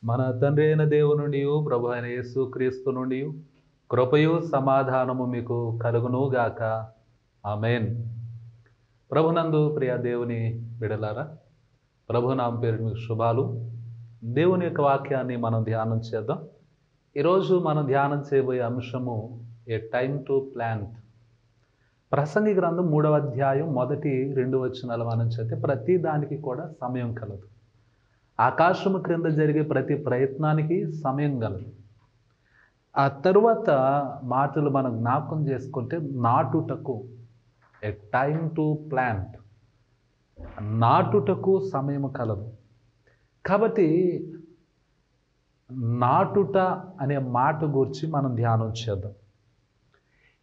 మన తండ్రి అయిన దేవుని నుండి ప్రభు అయిన యేసు క్రీస్తు నుండి కృపయు సమాధానము మీకు కలుగునుగాక. ఆమేన్. ప్రభునందు ప్రియ దేవుని బిడలారా, ప్రభునామ పేరు మీకు శుభాలు. దేవుని యొక్క వాక్యాన్ని మనం ధ్యానం చేద్దాం. ఈరోజు మనం ధ్యానం చేయబోయే అంశము ఏ టైమ్ టు ప్లాంట్. ప్రసంగి గ్రంథం 3వ అధ్యాయం మొదటి 2 వచనాలు మనం చదివితే ప్రతి దానికి కూడా సమయం కలదు. ఆకాశము క్రింద జరిగే ప్రతి ప్రయత్నానికి సమయం కలదు. ఆ తరువాత మాటలు మనం జ్ఞాపకం చేసుకుంటే నాటుటకు ఏ టైమ్ టు ప్లాంట్, నాటుటకు సమయం కలదు. కాబట్టి నాటుట అనే మాట గురించి మనం ధ్యానం చేద్దాం.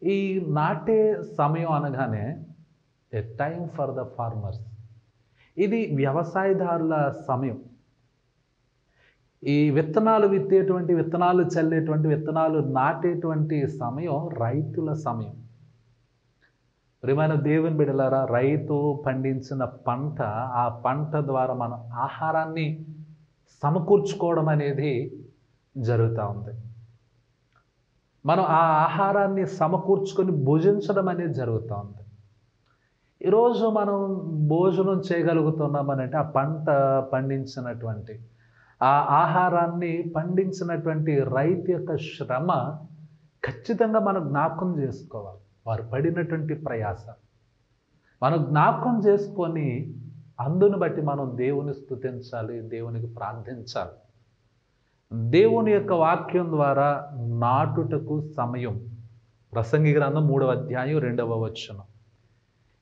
ఈ నాటే సమయం అనగానే ఏ టైమ్ ఫర్ ద ఫార్మర్స్, ఇది వ్యవసాయదారుల సమయం. ఈ విత్తనాలు విత్తేటువంటి, విత్తనాలు చల్లేటువంటి, విత్తనాలు నాటేటువంటి సమయం రైతుల సమయం. ప్రియమైన దేవుని బిడ్డలారా, రైతు పండించిన పంట, ఆ పంట ద్వారా మనం ఆహారాన్ని సమకూర్చుకోవడం అనేది జరుగుతూ ఉంది. మనం ఆ ఆహారాన్ని సమకూర్చుకొని భుజించడం అనేది జరుగుతూ ఉంది. ఈరోజు మనం భోజనం చేయగలుగుతున్నామనంటే ఆ పంట పండించినటువంటి, ఆ ఆహారాన్ని పండించినటువంటి రైతు యొక్క శ్రమ ఖచ్చితంగా మనం జ్ఞాపకం చేసుకోవాలి. వారు పడినటువంటి ప్రయాస మనం జ్ఞాపకం చేసుకొని అందును బట్టి మనం దేవుని స్తుతించాలి, దేవునికి ప్రార్థించాలి. దేవుని యొక్క వాక్యం ద్వారా నాటుటకు సమయం. ప్రసంగి గ్రంథం 3వ అధ్యాయం 2వ వచనం.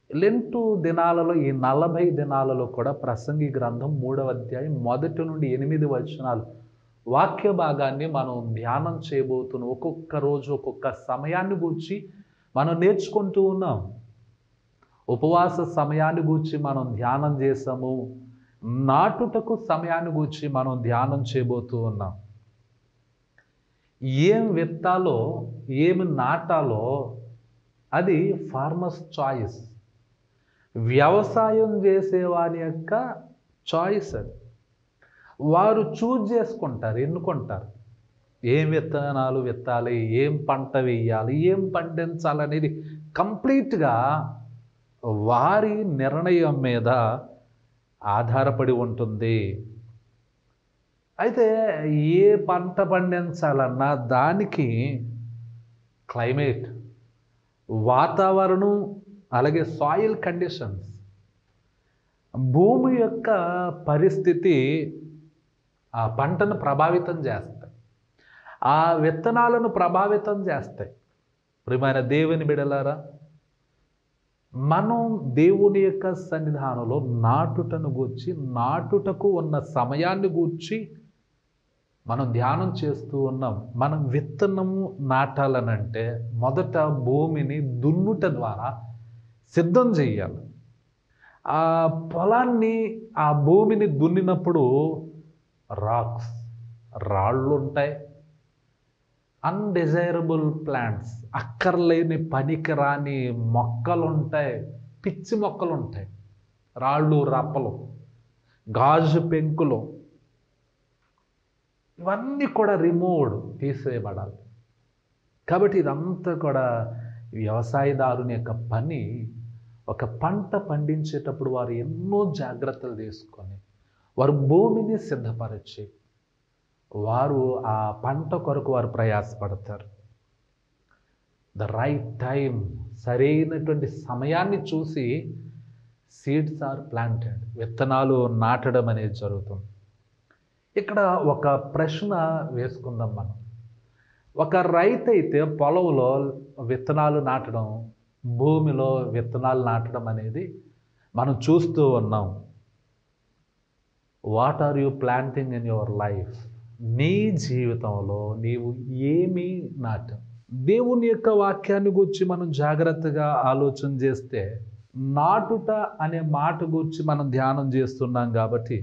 లెంటు దినాలలో, ఈ 40 దినాలలో కూడా ప్రసంగి గ్రంథం 3వ అధ్యాయం 1 నుండి 8 వచనాలు వాక్య భాగాన్ని మనం ధ్యానం చేయబోతున్నాం. ఒక్కొక్క రోజు ఒక్కొక్క సమయాన్ని గూర్చి మనం నేర్చుకుంటూ ఉన్నాం. ఉపవాస సమయాన్ని గూర్చి మనం ధ్యానం చేసాము. నాటుటకు సమయాన్ని గూర్చి మనం ధ్యానం చేయబోతూ ఉన్నాం. ఏం విత్తాలో, ఏమి నాటాలో అది ఫార్మర్స్ చాయిస్. వ్యవసాయం చేసేవాని యొక్క చాయిస్ అది. వారు చూజ్ చేసుకుంటారు, ఎన్నుకుంటారు. ఏం విత్తనాలు విత్తాలి, ఏం పంట వేయాలి, ఏం పండించాలనేది కంప్లీట్గా వారి నిర్ణయం మీద ఆధారపడి ఉంటుంది. అయితే ఏ పంట పండించాలన్నా దానికి క్లైమేట్, వాతావరణం, అలాగే సాయిల్ కండిషన్స్, భూమి యొక్క పరిస్థితి ఆ పంటను ప్రభావితం చేస్తాయి, ఆ విత్తనాలను ప్రభావితం చేస్తాయి. ప్రియమైన దేవుని బిడలారా, మనం దేవుని యొక్క సన్నిధానంలో నాటుటను గూర్చి, నాటుటకు ఉన్న సమయాన్ని గూర్చి మనం ధ్యానం చేస్తూ ఉన్నాం. మనం విత్తనము నాటాలనంటే మొదట భూమిని దున్నుట ద్వారా సిద్ధం చేయాలి. ఆ పొలాన్ని, ఆ భూమిని దున్నినప్పుడు రాక్స్, రాళ్ళు ఉంటాయి, అన్డిజైరబుల్ ప్లాంట్స్, అక్కర్లేని పనికిరాని మొక్కలు ఉంటాయి, పిచ్చి మొక్కలు ఉంటాయి, రాళ్ళు రప్పలు, గాజు పెంకులు, ఇవన్నీ కూడా రిమూవ్డ్, తీసివేయబడాలి. కాబట్టి ఇదంతా కూడా వ్యవసాయదారుని యొక్క పని. ఒక పంట పండించేటప్పుడు వారు ఎన్నో జాగ్రత్తలు తీసుకొని వారు భూమిని సిద్ధపరిచి వారు ఆ పంట కొరకు వారు ప్రయాసపడతారు. ద రైట్ టైం, సరైనటువంటి సమయాన్ని చూసి సీడ్స్ ఆర్ ప్లాంటెడ్, విత్తనాలు నాటడం అనేది జరుగుతుంది. ఇక్కడ ఒక ప్రశ్న వేసుకుందాం మనం. ఒక రైతు అయితే పొలంలో విత్తనాలు నాటడం, భూమిలో విత్తనాలు నాటడం అనేది మనం చూస్తూ ఉన్నాం. What are you planting in your life? నీ జీవితంలో నీవు ఏమి నాటావు? దేవుని యొక్క వాక్యాన్ని గురించి మనం జాగ్రత్తగా ఆలోచన చేస్తే, నాటుట అనే మాట గురించి మనం ధ్యానం చేస్తున్నాం కాబట్టి,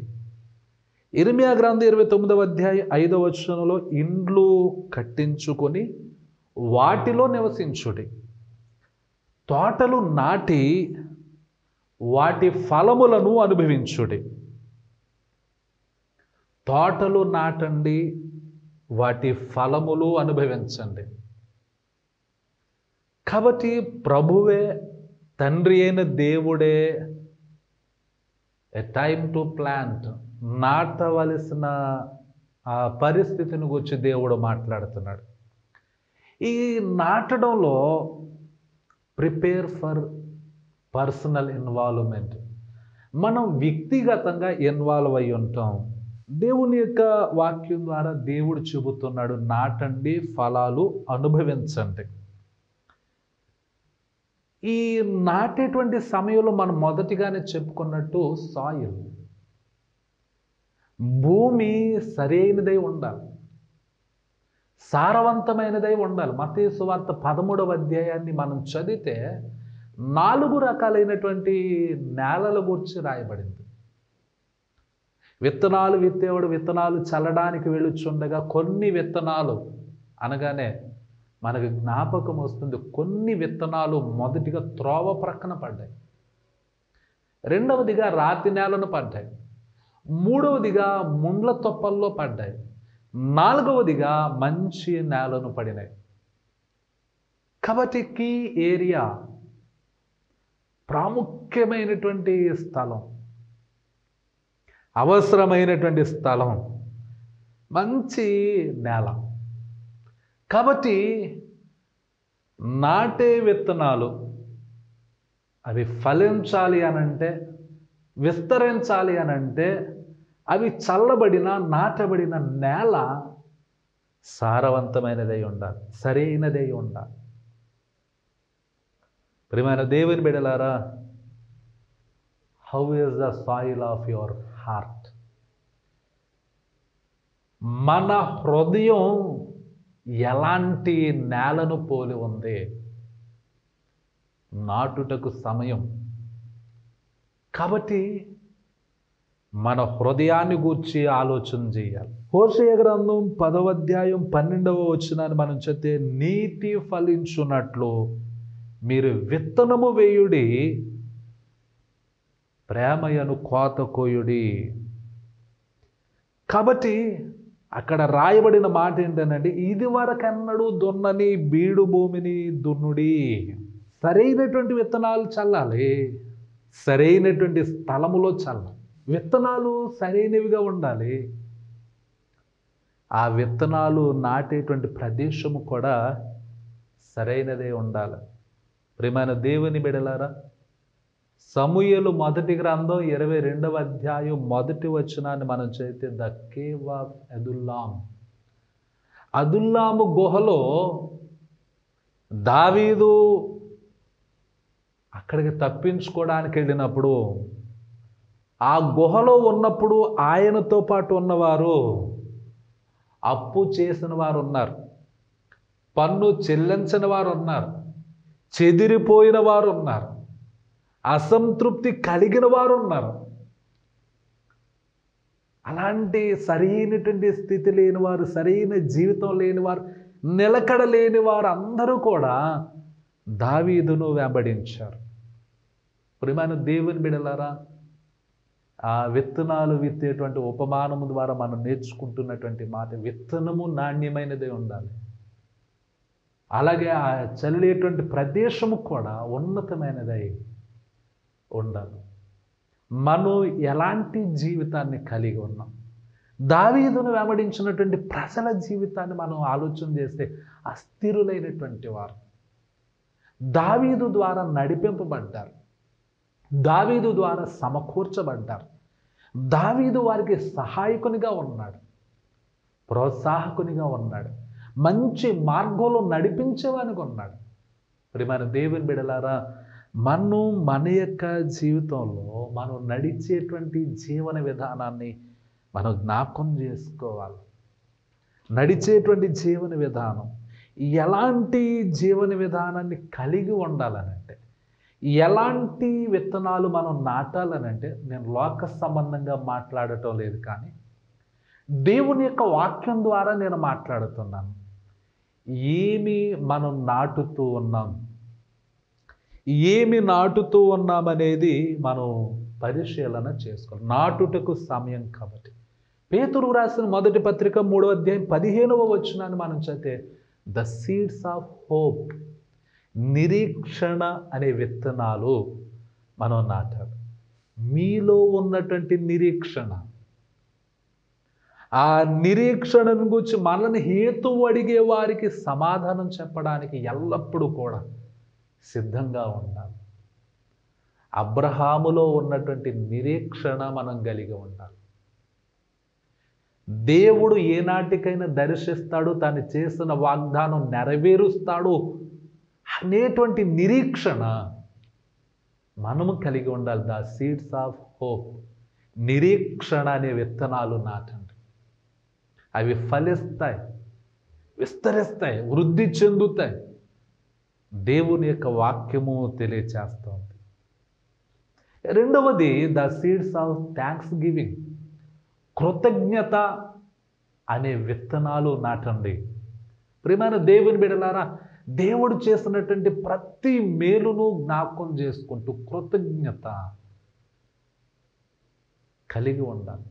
ఇర్మియా గ్రంథం 29వ అధ్యాయం 5వ వచనంలో ఇండ్లు కట్టించుకొని వాటిలో నివసించుడి, తోటలు నాటి వాటి ఫలములను అనుభవించుడి. తోటలు నాటండి, వాటి ఫలములు అనుభవించండి. కాబట్టి ప్రభువే, తండ్రి అయిన దేవుడే ఎ టైమ్ టు ప్లాంట్, నాటవలసిన ఆ పరిస్థితిని గురించి దేవుడు మాట్లాడుతున్నాడు. ఈ నాటడంలో ప్రిపేర్ ఫర్ పర్సనల్ ఇన్వాల్వ్మెంట్, మనం వ్యక్తిగతంగా ఇన్వాల్వ్ అయి ఉంటాం. దేవుని యొక్క వాక్యం ద్వారా దేవుడు చెబుతున్నాడు, నాటండి, ఫలాలు అనుభవించండి. ఈ నాటేటువంటి సమయంలో మనం మొదటిగానే చెప్పుకున్నట్టు సాయిల్, భూమి సరైనదై ఉండాలి, సారవంతమైనదై ఉండాలి. మత్తయి సువార్త 13వ అధ్యాయాన్ని మనం చదివితే 4 రకాలైనటువంటి నేలల గురించి రాయబడింది. విత్తనాలు విత్తేవాడు విత్తనాలు చల్లడానికి వెళ్ళుచుండగా కొన్ని విత్తనాలు అనగానే మనకు జ్ఞాపకం వస్తుంది, కొన్ని విత్తనాలు మొదటిగా త్రోవ ప్రక్కన పడ్డాయి, రెండవదిగా రాతి నేలను పడ్డాయి, మూడవదిగా ముండ్ల తొప్పల్లో పడ్డాయి, నాలుగవదిగా మంచి నేలను పడినాయి. కాబట్టి కీ ఏరియా, ప్రాముఖ్యమైనటువంటి స్థలం, అవసరమైనటువంటి స్థలం మంచి నేల. కాబట్టి నాటే విత్తనాలు అవి ఫలించాలి అనంటే, విస్తరించాలి అనంటే, అవి చల్లబడిన నాటబడిన నేల సారవంతమైనదై ఉండాలి, సరైనదై ఉండాలి. ప్రియమైన దేవుని బిడ్డలారా, how is the soil of your heart? మన హృదయం ఎలాంటి నేలను పోలి ఉంది? నాటుటకు సమయం కాబట్టి మన హృదయాన్ని గూర్చి ఆలోచన చేయాలి. హోషేయ గ్రంథం 10వ అధ్యాయం 12వ వచనాన్ని మనం చదివితే, నీతి ఫలించున్నట్లు మీరు విత్తనము వేయుడి, ప్రేమయను కోత కోయుడి. కాబట్టి అక్కడ రాయబడిన మాట ఏంటనంటే, ఇది వరకన్నడు దున్నని బీడు భూమిని దున్నుడి. సరైనటువంటి విత్తనాలు చల్లాలి, సరైనటువంటి స్థలములో చల్లాలి, విత్తనాలు సరైనవిగా ఉండాలి. ఆ విత్తనాలు నాటేటువంటి ప్రదేశము కూడా సరైనదే ఉండాలి. ప్రియమైన దేవుని బిడ్డలారా, సమూయేలు మొదటి గ్రంథం 22వ అధ్యాయం 1వ వచనాన్ని మనం చదివితే, ద కేవ్ ఆఫ్ అదుల్లాం, అదుల్లాము గుహలో దావీదు అక్కడికి తప్పించుకోవడానికి వెళ్ళినప్పుడు, ఆ గుహలో ఉన్నప్పుడు ఆయనతో పాటు ఉన్నవారు అప్పు చేసిన వారు ఉన్నారు, పన్ను చెల్లించని వారు ఉన్నారు, చెదిరిపోయిన వారు ఉన్నారు, అసంతృప్తి కలిగిన వారు ఉన్నారు. అలాంటి సరైనటువంటి స్థితి లేని వారు, సరైన జీవితం లేని వారు, నిలకడ లేని వారు అందరూ కూడా దావీదును వెంబడించారు. ప్రియమైన దేవుని బిడ్డలారా, ఆ విత్తనాలు విత్తేటువంటి ఉపమానము ద్వారా మనం నేర్చుకుంటున్నటువంటి మాట, విత్తనము నాణ్యమైనదే ఉండాలి, అలాగే ఆ చల్లేటువంటి ప్రదేశము కూడా ఉన్నతమైనదై ఉండాలి. మనం ఎలాంటి జీవితాన్ని కలిగి ఉన్నాం? దావీదును వెంబడించినటువంటి ప్రజల జీవితాన్ని మనం ఆలోచన చేస్తే అస్థిరులైనటువంటి వారు, దావీదు ద్వారా నడిపింపబడ్డారు, దావీదు ద్వారా సమకూర్చబడ్డారు, దావీదు వారికి సహాయకునిగా ఉన్నాడు, ప్రోత్సాహకునిగా ఉన్నాడు, మంచి మార్గంలో నడిపించేవానికి ఉన్నాడు. ప్రియమైన దేవుని బిడ్డలారా, మన యొక్క జీవితంలో మనం నడిచేటువంటి జీవన విధానాన్ని మనం జ్ఞాపకం చేసుకోవాలి. నడిచేటువంటి జీవన విధానం ఎలాంటి జీవన విధానాన్ని కలిగి ఉండాలనంటే, ఎలాంటి విత్తనాలు మనం నాటాలనంటే, నేను లోక సంబంధంగా మాట్లాడటం లేదు, కానీ దేవుని యొక్క వాక్యం ద్వారా నేను మాట్లాడుతున్నాను. ఏమి మనం నాటుతూ ఉన్నాం, ఏమి నాటుతూ ఉన్నామనేది మనం పరిశీలన చేసుకోవాలి. నాటుటకు సమయం కాబట్టి పేతురు రాసిన మొదటి పత్రిక 3వ అధ్యాయం 15వ వచనాన్ని మనం చదివితే ద సీడ్స్ ఆఫ్ హోప్, నిరీక్షణ అనే విత్తనాలు మనం నాటాలి. మీలో ఉన్నటువంటి నిరీక్షణ, ఆ నిరీక్షణను గురించి మనల్ని హేతువు అడిగే వారికి సమాధానం చెప్పడానికి ఎల్లప్పుడూ కూడా సిద్ధంగా ఉండాలి. అబ్రహాములో ఉన్నటువంటి నిరీక్షణ మనం కలిగి ఉండాలి. దేవుడు ఏనాటికైనా దర్శిస్తాడు, తాను చేసిన వాగ్దానం నెరవేరుస్తాడు అనేటువంటి నిరీక్షణ మనము కలిగి ఉండాలి. ద సీడ్స్ ఆఫ్ హోప్, నిరీక్షణ అనే విత్తనాలు నాటండి. అవి ఫలిస్తాయి, విస్తరిస్తాయి, వృద్ధి చెందుతాయి. దేవుని యొక్క వాక్యము తెలియచేస్తుంది. రెండవది the seeds of thanks giving, కృతజ్ఞత అనే విత్తనాలు నాటండి. ప్రియమైన దేవుని బిడ్డలారా, దేవుడు చేసినటువంటి ప్రతి మేలును జ్ఞాపకం చేసుకుంటూ కృతజ్ఞత కలిగి ఉండాలి.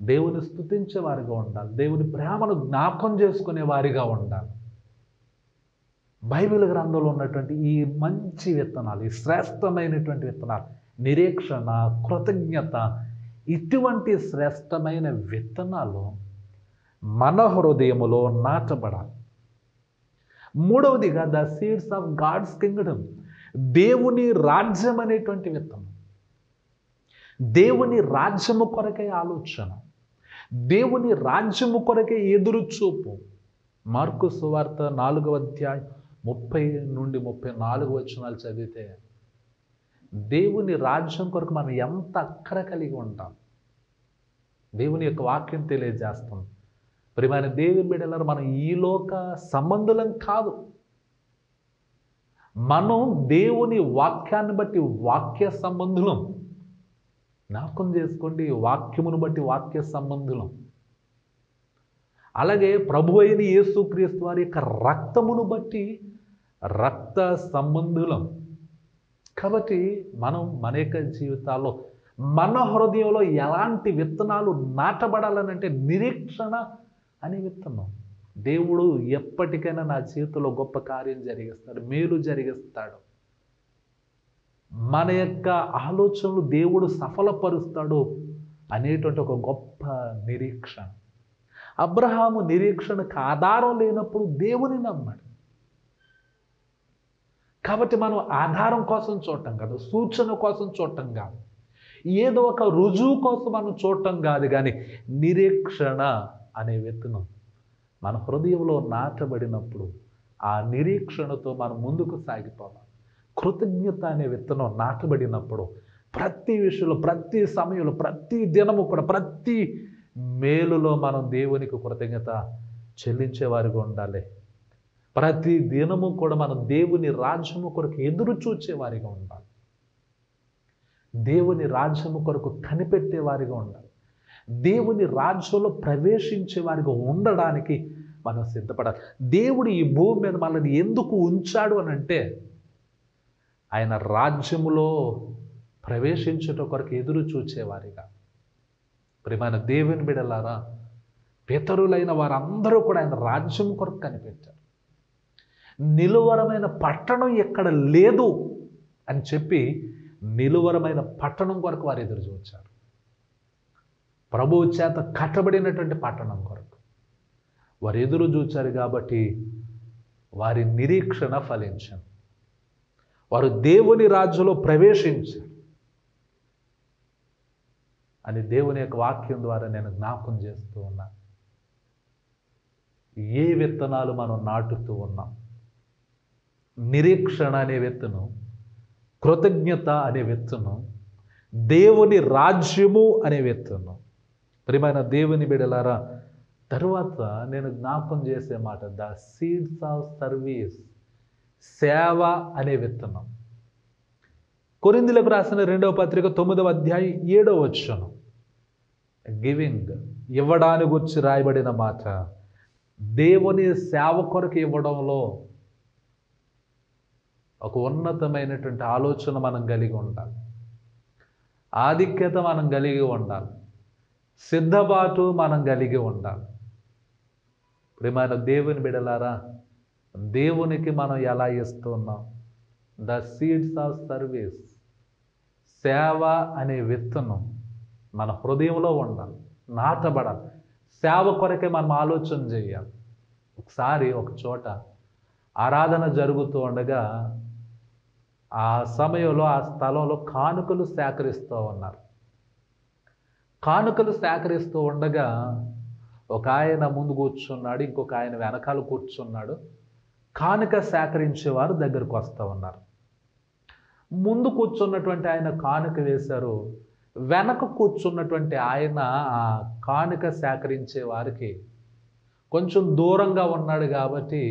దేవుని స్తుతించే వారిగా ఉండాలి. దేవుని ప్రేమను జ్ఞాపకం చేసుకునే వారిగా ఉండాలి. బైబిల్ గ్రంథంలో ఉన్నటువంటి ఈ మంచి విత్తనాలు, ఈ శ్రేష్టమైనటువంటి విత్తనాలు, నిరీక్షణ, కృతజ్ఞత, ఇటువంటి శ్రేష్టమైన విత్తనాలు మన హృదయములో నాటబడాలి. మూడవదిగా the seeds of God's kingdom, దేవుని రాజ్యం అనేటువంటి విత్తనం. దేవుని రాజ్యము కొరకే ఆలోచన, దేవుని రాజ్యము కొరకే ఎదురు చూపు. మార్కు సువార్త 4వ అధ్యాయం 30 నుండి 34 వచనాలు చదివితే దేవుని రాజ్యం కొరకు మనం ఎంత అక్కర కలిగి ఉంటాం దేవుని యొక్క వాక్యం తెలియజేస్తుంది. ప్రియమైన దేవుని బిడ్డలారా, మనం ఈ లోక సంబంధులం కాదు. మనం దేవుని వాక్యాన్ని బట్టి వాక్య సంబంధులం. జ్ఞాపకం చేసుకోండి, వాక్యమును బట్టి వాక్య సంబంధులం. అలాగే ప్రభు అయిన యేసుక్రీస్తు వారి యొక్క రక్తమును బట్టి రక్త సంబంధులం. కాబట్టి మనం మన యొక్క జీవితాల్లో, మన హృదయంలో ఎలాంటి విత్తనాలు నాటబడాలనంటే నిరీక్షణ అనే విత్తనం. దేవుడు ఎప్పటికైనా నా జీవితంలో గొప్ప కార్యం జరిగిస్తాడు, మేలు జరిగిస్తాడు, మన యొక్క ఆలోచనలు దేవుడు సఫలపరుస్తాడు అనేటువంటి ఒక గొప్ప నిరీక్షణ. అబ్రహాము నిరీక్షణకు ఆధారం లేనప్పుడు దేవుని నమ్మాడు. కాబట్టి మనం ఆధారం కోసం చూడటం కాదు, సూచన కోసం చూడటం కాదు, ఏదో ఒక రుజువు కోసం మనం చూడటం కాదు, కానీ నిరీక్షణ అనే విత్తనం మన హృదయంలో నాటబడినప్పుడు ఆ నిరీక్షణతో మనం ముందుకు సాగిపోవాలి. కృతజ్ఞత అనే విత్తనం నాటబడినప్పుడు ప్రతి విషయంలో, ప్రతి సమయంలో, ప్రతి దినము కూడా, ప్రతి మేలులో మనం దేవునికి కృతజ్ఞత చెల్లించేవారిగా ఉండాలి. ప్రతి దినము కూడా మనం దేవుని రాజ్యము కొరకు ఎదురు చూచేవారిగా ఉండాలి. దేవుని రాజ్యము కొరకు కనిపెట్టేవారిగా ఉండాలి. దేవుని రాజ్యంలో ప్రవేశించే వారిగా ఉండడానికి మనం సిద్ధపడాలి. దేవుడు ఈ భూమి మీద మనల్ని ఎందుకు ఉంచాడు అని అంటే, ఆయన రాజ్యములో ప్రవేశించుట కొరకు ఎదురు చూచేవారిగా. ప్రియమైన దేవుని బిడ్డలారా, పితరులైన వారందరూ కూడా ఆయన రాజ్యం కొరకు కనిపెట్టారు. నిలువరమైన పట్టణం ఎక్కడ లేదు అని చెప్పి నిలువరమైన పట్టణం కొరకు వారు ఎదురు చూచారు. ప్రభువు చేత కట్టబడినటువంటి పట్టణం కొరకు వారు ఎదురు చూచారు. కాబట్టి వారి నిరీక్షణ ఫలించారు. వారు దేవుని రాజ్యంలో ప్రవేశించారు అని దేవుని యొక్క వాక్యం ద్వారా నేను జ్ఞాపకం చేస్తూ ఉన్నాను. ఏ విత్తనాలు మనం నాటుతూ ఉన్నాం? నిరీక్షణ అనే విత్తనం, కృతజ్ఞత అనే విత్తనం, దేవుని రాజ్యము అనే విత్తనం. ప్రియమైన దేవుని బిడ్డలారా, తరువాత నేను జ్ఞాపకం చేసే మాట ద సీడ్స్ ఆఫ్ సర్వీస్, సేవ అనే విత్తనం. కొరింథీయులకు రాసిన 2వ పత్రిక 9వ అధ్యాయం 7వ వచనం, గివింగ్, ఇవ్వడానికి గురించి రాయబడిన మాట. దేవుని సేవ కొరకు ఇవ్వడంలో ఒక ఉన్నతమైనటువంటి ఆలోచన మనం కలిగి ఉండాలి. ఆధిక్యత మనం కలిగి ఉండాలి. సిద్ధపాటు మనం కలిగి ఉండాలి. ప్రియమైన దేవుని బిడ్డలారా, దేవునికి మనం ఎలా ఇస్తున్నాం? ద సీడ్స్ ఆఫ్ సర్వీస్, సేవ అనే విత్తనం మన హృదయంలో ఉండాలి, నాటబడాలి. సేవ కొరకే మనం ఆలోచన చేయాలి. ఒకసారి ఒక చోట ఆరాధన జరుగుతూ ఉండగా ఆ సమయంలో ఆ స్థలంలో కానుకలు సేకరిస్తూ ఉన్నారు. కానుకలు సేకరిస్తూ ఉండగా ఒక ఆయన ముందు కూర్చున్నాడు, ఇంకొక ఆయన వెనకాల కూర్చున్నాడు. కానుక సేకరించేవారు దగ్గరకు వస్తూ ఉన్నారు. ముందు కూర్చున్నటువంటి ఆయన కానుక వేశారు. వెనక కూర్చున్నటువంటి ఆయన ఆ కానుక సేకరించే వారికి కొంచెం దూరంగా ఉన్నాడు కాబట్టి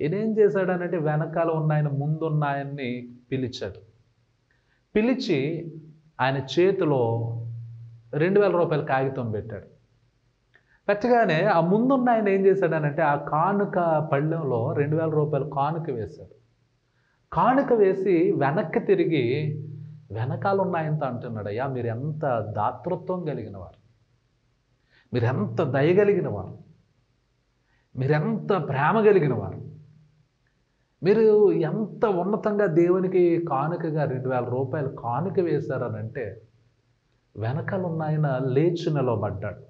ఈయనేం చేశాడనంటే వెనకాల ఉన్న ఆయన ముందున్న ఆయన్ని పిలిచాడు. పిలిచి ఆయన చేతిలో 2000 రూపాయల కాగితం పెట్టాడు. పెట్టగానే ఆ ముందున్న ఆయన ఏం చేశాడనంటే ఆ కానుక పళ్ళెంలో 2000 రూపాయల కానుక వేశాడు. కానుక వేసి వెనక్కి తిరిగి వెనకాల ఉన్న ఆయనతో అంటున్నాడు, అయ్యా మీరు ఎంత దాతృత్వం కలిగిన వారు, మీరు ఎంత దయగలిగిన వారు, మీరెంత ప్రేమ కలిగిన వారు, మీరు ఎంత ఉన్నతంగా దేవునికి కానుకగా 2000 రూపాయలు కానుక వేశారనంటే వెనకాల ఉన్న ఆయన లేచి నిలబడ్డాడు.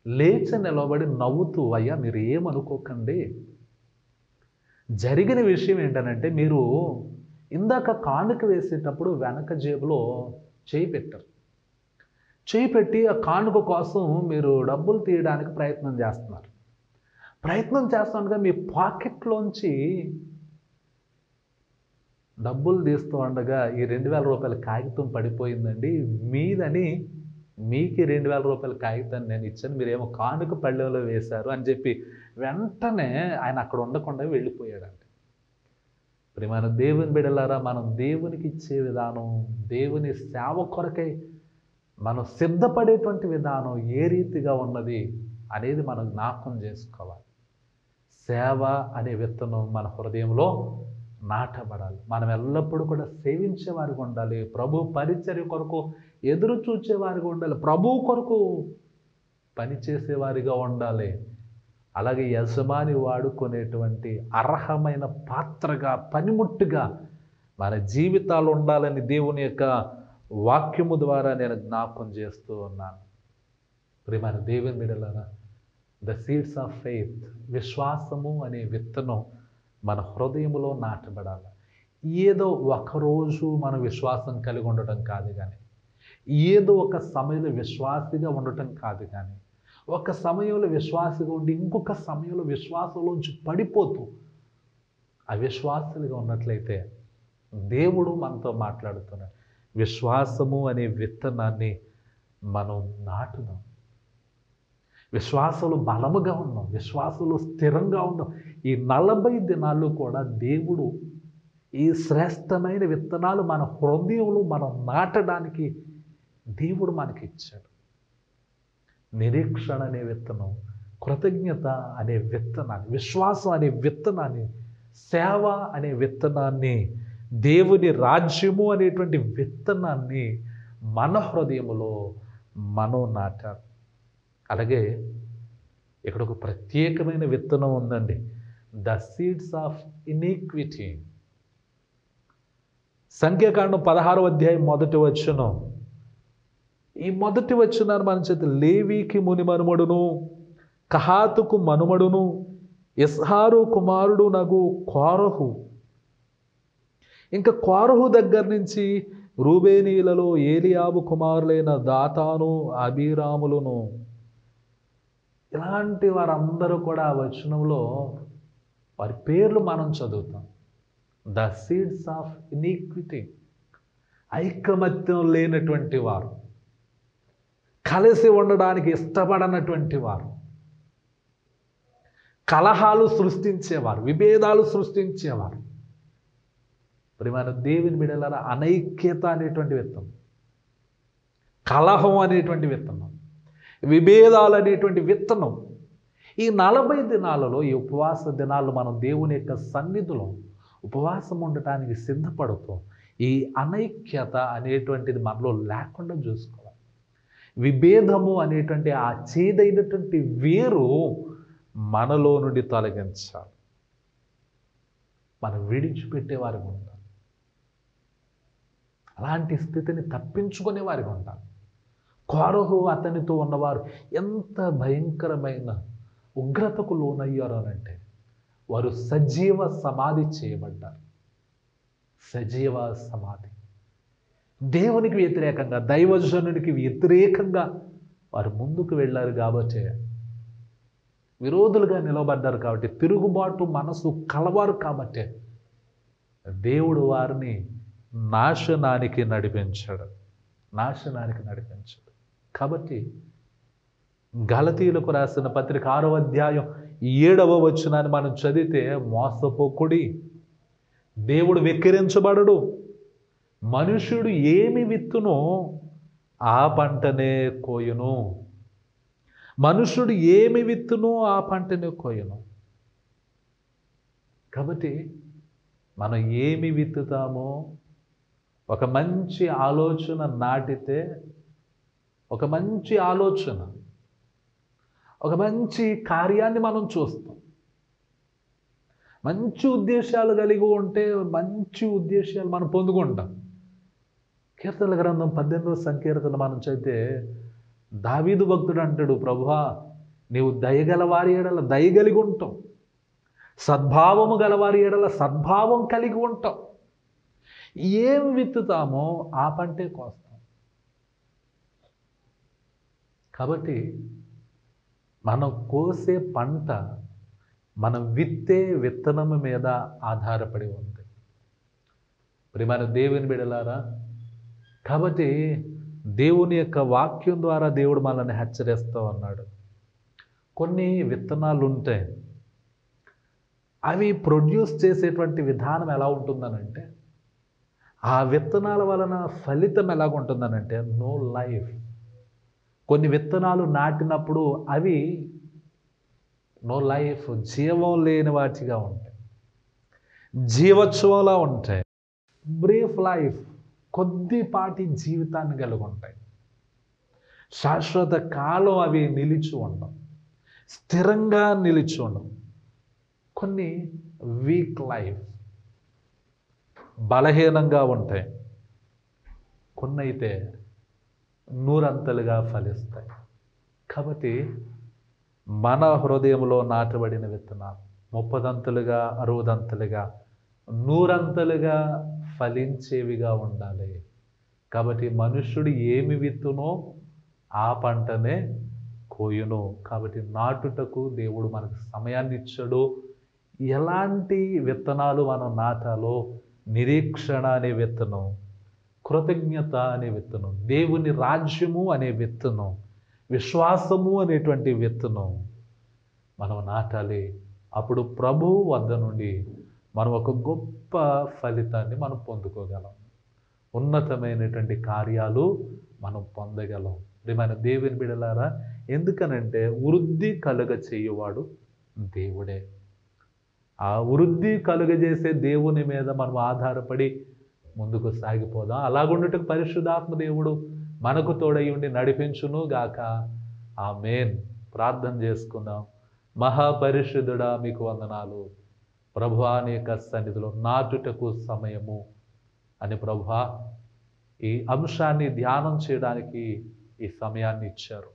లేచి నిలబడి నవ్వుతూ, అయ్యా మీరు ఏమనుకోకండి, జరిగిన విషయం ఏంటనంటే మీరు ఇందాక కానుక వేసేటప్పుడు వెనక జేబులో చేయి పెట్టారు. చేయి పెట్టి ఆ కానుక కోసం మీరు డబ్బులు తీయడానికి ప్రయత్నం చేస్తున్నారు. ప్రయత్నం చేస్తుండగా మీ పాకెట్లోంచి డబ్బులు తీస్తూ ఉండగా ఈ 2000 రూపాయల కాగితం పడిపోయిందండి మీదని, మీకు 2000 రూపాయల కాగితాన్ని నేను ఇచ్చాను, మీరేమో కానుక పళ్ళెంలో వేశారు అని చెప్పి వెంటనే ఆయన అక్కడ ఉండకుండా వెళ్ళిపోయాడండి. ప్రియమైన దేవుని బిడ్డలారా, మనం దేవునికి ఇచ్చే విధానం, దేవుని సేవ కొరకై మనం సిద్ధపడేటువంటి విధానం ఏ రీతిగా ఉన్నది అనేది మనం జ్ఞాపకం చేసుకోవాలి. సేవ అనే విత్తనం మన హృదయంలో నాటబడాలి. మనం ఎల్లప్పుడూ కూడా సేవించే వారిగా ఉండాలి. ప్రభు పరిచర్య కొరకు ఎదురు చూచేవారిగా ఉండాలి. ప్రభు కొరకు పనిచేసేవారిగా ఉండాలి. అలాగే యజమాని వాడుకునేటువంటి అర్హమైన పాత్రగా, పనిముట్టుగా మన జీవితాలు ఉండాలని దేవుని యొక్క వాక్యము ద్వారా నేను జ్ఞాపకం చేస్తూ ఉన్నాను. ప్రియమైన దేవుని బిడ్డలారా, ద సీడ్స్ ఆఫ్ ఫెయిత్, విశ్వాసము అనే విత్తనం మన హృదయంలో నాటబడాలి. ఏదో ఒకరోజు మనం విశ్వాసం కలిగి ఉండటం కాదు కానీ, ఏదో ఒక సమయంలో విశ్వాసిగా ఉండటం కాదు కానీ, ఒక సమయంలో విశ్వాసిగా ఉండి ఇంకొక సమయంలో విశ్వాసంలోంచి పడిపోతూ అవిశ్వాసులుగా ఉన్నట్లయితే దేవుడు మనతో మాట్లాడుతున్నాడు. విశ్వాసము అనే విత్తనాన్ని మనం నాటుదాం. విశ్వాసంలో బలముగా ఉన్నాం, విశ్వాసంలో స్థిరంగా ఉన్నాం. ఈ 40 దినాలు కూడా దేవుడు ఈ శ్రేష్టమైన విత్తనాలు మన హృదయంలో మనం నాటడానికి దేవుడు మనకి ఇచ్చాడు. నిరీక్షణ అనే విత్తనం, కృతజ్ఞత అనే విత్తనాన్ని, విశ్వాసం అనే విత్తనాన్ని, సేవ అనే విత్తనాన్ని, దేవుని రాజ్యము అనేటువంటి విత్తనాన్ని మన హృదయములో మనం నాటాలి. అలాగే ఇక్కడ ఒక ప్రత్యేకమైన విత్తనం ఉందండి, ద సీడ్స్ ఆఫ్ ఇనిక్విటీ. సంఖ్యాకాండం 16వ అధ్యాయం 1వ వచనం. ఈ 1వ వచనాన్ని మన చేత, లేవీకి ముని మనుమడును కహాతుకు మనుమడును ఇస్హారు కుమారుడు నగు కోరహు. ఇంకా కోరహు దగ్గర నుంచి రూబేనీలలో ఏలియాబు కుమారులైన దాతాను, అబీరాములను, ఇలాంటి వారందరూ కూడా ఆ వచనంలో వారి పేర్లు మనం చదువుతాం. ద సీడ్స్ ఆఫ్ ఇనిక్విటీ, ఐకమత్యం లేనటువంటి వారు, కలిసి ఉండడానికి ఇష్టపడనటువంటి వారు, కలహాలు సృష్టించేవారు, విభేదాలు సృష్టించేవారు. ప్రియమైన దేవుని బిడ్డలారా, అనైక్యత అనేటువంటి విత్తనం, కలహం అనేటువంటి విత్తనం, విభేదాలు అనేటువంటి విత్తనం ఈ 40 దినాలలో, ఈ ఉపవాస దినాల్లో మనం దేవుని యొక్క సన్నిధిలో ఉపవాసం ఉండటానికి సిద్ధపడుతూ ఈ అనైక్యత అనేటువంటిది మనలో లేకుండా చూసుకోవాలి. విభేదము అనేటువంటి ఆ చేదైనటువంటి వేరు మనలో నుండి తొలగించాలి. మనం విడిచిపెట్టే వారికి ఉండాలి. అలాంటి స్థితిని తప్పించుకునే వారికి ఉండాలి. కోరహు అతనితో ఉన్నవారు ఎంత భయంకరమైన ఉగ్రతకు లోనయ్యారు అనంటే వారు సజీవ సమాధి చేయబడ్డారు. సజీవ సమాధి. దేవునికి వ్యతిరేకంగా, దైవజనునికి వ్యతిరేకంగా వారు ముందుకు వెళ్ళారు కాబట్టి, విరోధులుగా నిలబడ్డారు కాబట్టి, తిరుగుబాటు మనసు కలవారు కాబట్టి దేవుడు వారిని నాశనానికి నడిపించాడు. కాబట్టి గలతీయులకు రాసిన పత్రిక 6వ అధ్యాయం 7వ వచనాన్ని మనం చదివితే, మోసపోకుడి, దేవుడు వెక్కిరించబడడు, మనుష్యుడు ఏమి విత్తునో ఆ పంటనే కోయును. మనుష్యుడు ఏమి విత్తునో ఆ పంటనే కోయును. కాబట్టి మనం ఏమి విత్తుతామో, ఒక మంచి ఆలోచన నాటితే, ఒక మంచి ఆలోచన, ఒక మంచి కార్యాన్ని మనం చూస్తాం. మంచి ఉద్దేశాలు కలిగి ఉంటే మంచి ఉద్దేశాలు మనం పొందుకుంటాం. కీర్తనల గ్రంథం 18వ సంకీర్తన మనం చదివితే దావీదు భక్తుడు అంటాడు, ప్రభువా నీవు దయగల వారి ఎడల దయ కలిగి ఉంటాం, సద్భావము గలవారి ఎడల సద్భావం కలిగి ఉంటాం. ఏం విత్తుతామో ఆ పంటే కోస్తాం. కాబట్టి మనం కోసే పంట మనం విత్తే విత్తనము మీద ఆధారపడి ఉంది. ప్రియమైన దేవుని బిడ్డలారా, కాబట్టి దేవుని యొక్క వాక్యం ద్వారా దేవుడు మనల్ని హెచ్చరిస్తూ ఉన్నాడు. కొన్ని విత్తనాలు ఉంటాయి, అవి ప్రొడ్యూస్ చేసేటువంటి విధానం ఎలా ఉంటుందనంటే, ఆ విత్తనాల వలన ఫలితం ఎలాగుంటుందనంటే నో లైఫ్. కొన్ని విత్తనాలు నాటినప్పుడు అవి నో లైఫ్, జీవం లేని వాటిగా ఉంటాయి, జీవోత్సవంలా ఉంటాయి. బ్రీఫ్ లైఫ్, కొద్దిపాటి జీవితాన్ని కలిగి ఉంటాయి. శాశ్వత కాలం అవి నిలిచి ఉండవు, స్థిరంగా నిలిచి ఉండవు. కొన్ని వీక్ లైఫ్, బలహీనంగా ఉంటాయి. కొన్ని అయితే నూరంతలుగా ఫలిస్తాయి. కాబట్టి మన హృదయంలో నాటబడిన విత్తనాలు 30దంతలుగా, 60దంతలుగా, 100అంతలుగా ఫలించేవిగా ఉండాలి. కాబట్టి మనుష్యుడు ఏమి విత్తునో ఆ పంటనే కోయును. కాబట్టి నాటుటకు దేవుడు మనకు సమయాన్ని ఇచ్చాడు. ఎలాంటి విత్తనాలు మనం నాటాలో, నిరీక్షణ అనే విత్తనం, కృతజ్ఞత అనే విత్తనం, దేవుని రాజ్యము అనే విత్తనం, విశ్వాసము అనేటువంటి విత్తనం మనం నాటాలి. అప్పుడు ప్రభువు వద్ద నుండి మనం ఒక గొప్ప ఫలితాన్ని మనం పొందుకోగలం, ఉన్నతమైనటువంటి కార్యాలు మనం పొందగలం. ప్రియమైన దేవుని బిడ్డలారా, ఎందుకనంటే వృద్ధి కలుగ చేయువాడు దేవుడే. ఆ వృద్ధి కలుగజేసే దేవుని మీద మనం ఆధారపడి ముందుకు సాగిపోదాం. అలాగుండుటకు పరిశుద్ధాత్మ దేవుడు మనకు తోడై ఉండి నడిపించును గాక. ఆమేన్. ప్రార్థన చేసుకుందాం. మహాపరిశుద్ధుడా, మీకు వందనాలు. ప్రభువా, నీ యొక్క సన్నిధిలో నాటుటకు సమయము అని ప్రభువా ఈ అంశాన్ని ధ్యానం చేయడానికి ఈ సమయాన్ని ఇచ్చారు.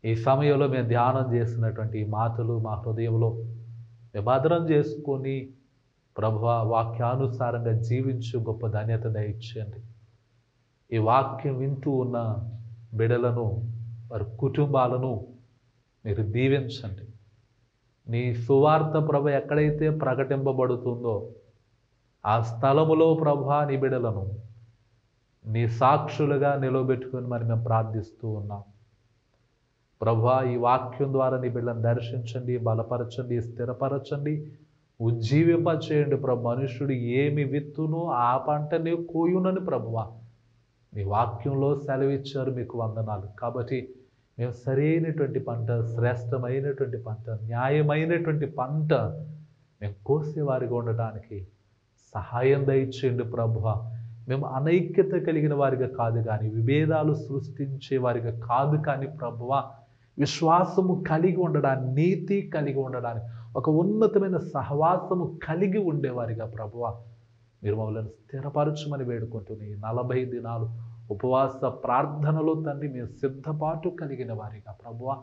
ఈ సమయంలో మేము ధ్యానం చేసినటువంటి ఈ మాటలు మా హృదయంలో మేము భద్రం చేసుకొని ప్రభువా వాక్యానుసారంగా జీవించు గొప్ప ధన్యత దయచేయండి. ఈ వాక్యం వింటూ ఉన్న బిడలను, వారి కుటుంబాలను మీరు దీవించండి. నీ సువార్త ప్రభు ఎక్కడైతే ప్రకటింపబడుతుందో ఆ స్థలములో ప్రభువా నీ బిడలను నీ సాక్షులుగా నిలవబెట్టుకొని మరి మేము ప్రార్థిస్తూ ఉన్నాం. ప్రభువా, ఈ వాక్యం ద్వారా నీ బిడ్డలను దర్శించండి, బలపరచండి, స్థిరపరచండి, ఉజ్జీవింపచేయండి. ప్రభు, మనుష్యుడు ఏమి విత్తునో ఆ పంటనే కోయునని ప్రభువా నీ వాక్యంలో సెలవిచ్చారు. మీకు వందనాలు. కాబట్టి మేము సరైనటువంటి పంట, శ్రేష్టమైనటువంటి పంట, న్యాయమైనటువంటి పంట మేము కోసేవారిగా ఉండటానికి సహాయం దయచేయండి ప్రభువా. మేము అనైక్యత కలిగిన వారిగా కాదు కానీ, విభేదాలు సృష్టించే వారిగా కాదు కానీ ప్రభువా, విశ్వాసము కలిగి ఉండడానికి, నీతి కలిగి ఉండడానికి, ఒక ఉన్నతమైన సహవాసము కలిగి ఉండేవారిగా ప్రభువా మీరు మమ్మల్ని స్థిరపరచమని వేడుకుంటున్న ఈ 40 దినాలు ఉపవాస ప్రార్థనలో తండ్రి మేము సిద్ధపాటు కలిగిన వారిగా ప్రభువా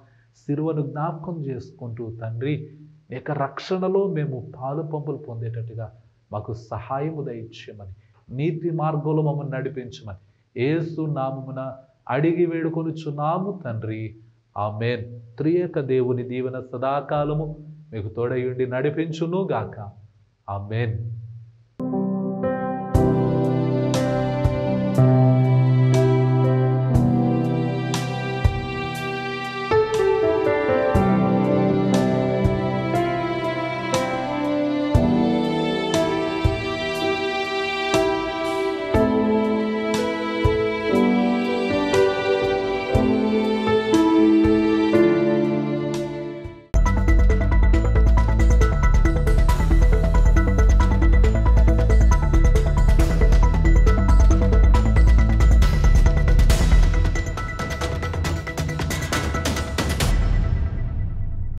సిలువను జ్ఞాపకం చేసుకుంటూ తండ్రి నీ యొక్క రక్షణలో మేము పాలు పంపులు పొందేటట్టుగా మాకు సహాయము దయచేయమని, నీతి మార్గంలో మమ్మల్ని నడిపించమని యేసు నామమున అడిగి వేడుకొనుచున్నాము తండ్రి. ఆమేన్. త్రియేక దేవుని దీవెన సదాకాలము మీకు తోడయుండి నడిపించును గాక. ఆమేన్.